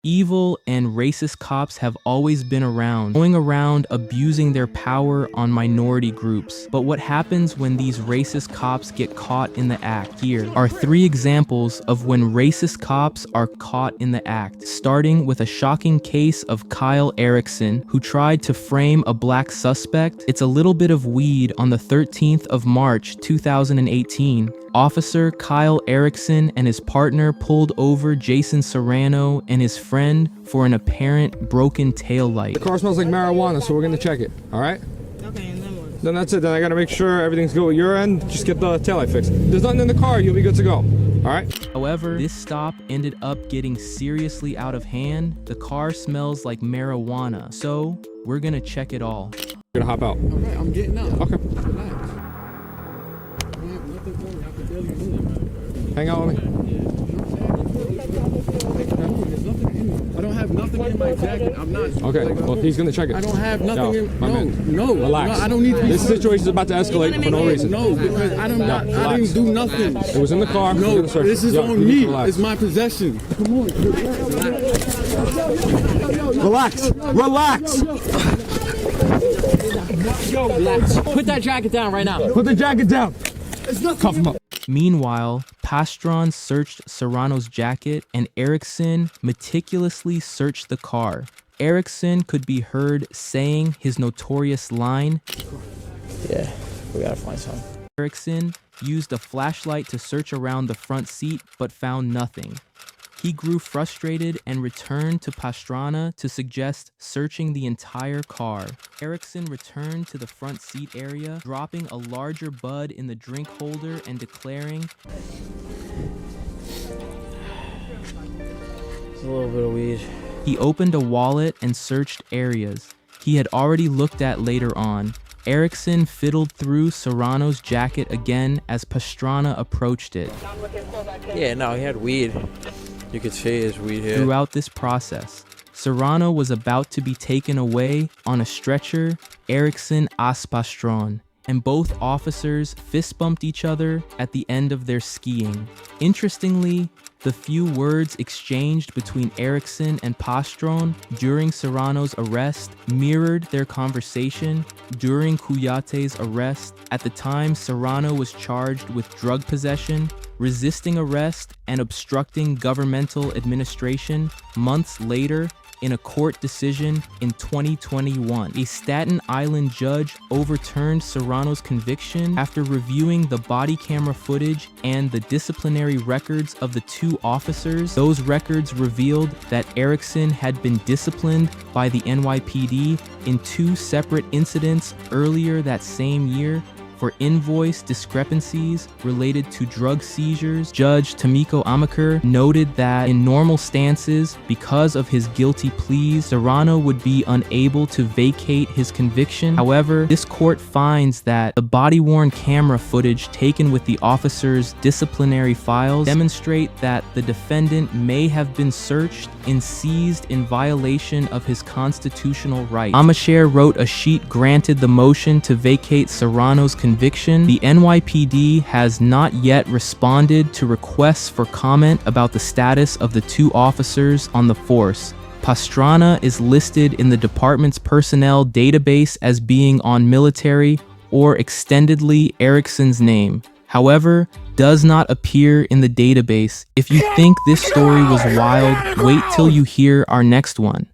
Evil and racist cops have always been around, going around abusing their power on minority groups. But what happens when these racist cops get caught in the act? Here are 3 examples of when racist cops are caught in the act, starting with a shocking case of Kyle Erickson, who tried to frame a black suspect. It's a little bit of weed on the 13th of March, 2018. Officer Kyle Erickson and his partner pulled over Jason Serrano and his friend for an apparent broken taillight. The car smells like marijuana, so we're gonna check it, all right? Okay, and then what? Then that's it. Then I gotta make sure everything's good with your end. Just get the taillight fixed. There's nothing in the car, you'll be good to go, all right? However, this stop ended up getting seriously out of hand. The car smells like marijuana, so we're gonna check it all. You're gonna hop out. All right, I'm getting out. Okay. Relax. I don't have nothing for me. I can barely move. Hang out with me. There's nothing in me. I don't have nothing in my jacket. I'm not. Okay, well, he's gonna check it. I don't have nothing in. my No, man. no. Relax. No, I don't need to be. This situation is about to escalate for no reason. No, because I don't. I relax. didn't do nothing. It was in the car. We're No, gonna search this it. is Yo, on you need me. to relax. It's my possession. Come on. Relax. Relax. Relax. Put that jacket down right now. Put the jacket down. Cuff him up. Meanwhile, Pastron searched Serrano's jacket and Erickson meticulously searched the car. Erickson could be heard saying his notorious line. Yeah, we gotta find something. Erickson used a flashlight to search around the front seat but found nothing. He grew frustrated and returned to Pastrana to suggest searching the entire car. Erickson returned to the front seat area, dropping a larger bud in the drink holder and declaring, It's a little bit of weed. he opened a wallet and searched areas he had already looked at later on. Erickson fiddled through Serrano's jacket again as Pastrana approached it. Yeah, no, he had weed. You could see his weed here. Throughout this process, Serrano was about to be taken away on a stretcher. Erickson asked Pastron, and both officers fist bumped each other at the end of their skiing. Interestingly, the few words exchanged between Erickson and Pastron during Serrano's arrest mirrored their conversation during Couyate's arrest. At the time, Serrano was charged with drug possession, resisting arrest, and obstructing governmental administration. Months later, in a court decision in 2021, a Staten Island judge overturned Serrano's conviction after reviewing the body camera footage and the disciplinary records of the 2 officers. Those records revealed that Erickson had been disciplined by the NYPD in 2 separate incidents earlier that same year for invoice discrepancies related to drug seizures. Judge Tomiko Amaker noted that in normal stances, because of his guilty pleas, Serrano would be unable to vacate his conviction. However, this court finds that the body-worn camera footage taken with the officer's disciplinary files demonstrate that the defendant may have been searched and seized in violation of his constitutional rights. Amaker wrote a sheet granted the motion to vacate Serrano's conviction. The NYPD has not yet responded to requests for comment about the status of the 2 officers on the force. Pastrana is listed in the department's personnel database as being on military or extendedly Erickson's name. However, does not appear in the database. If you think this story was wild, wait till you hear our next one.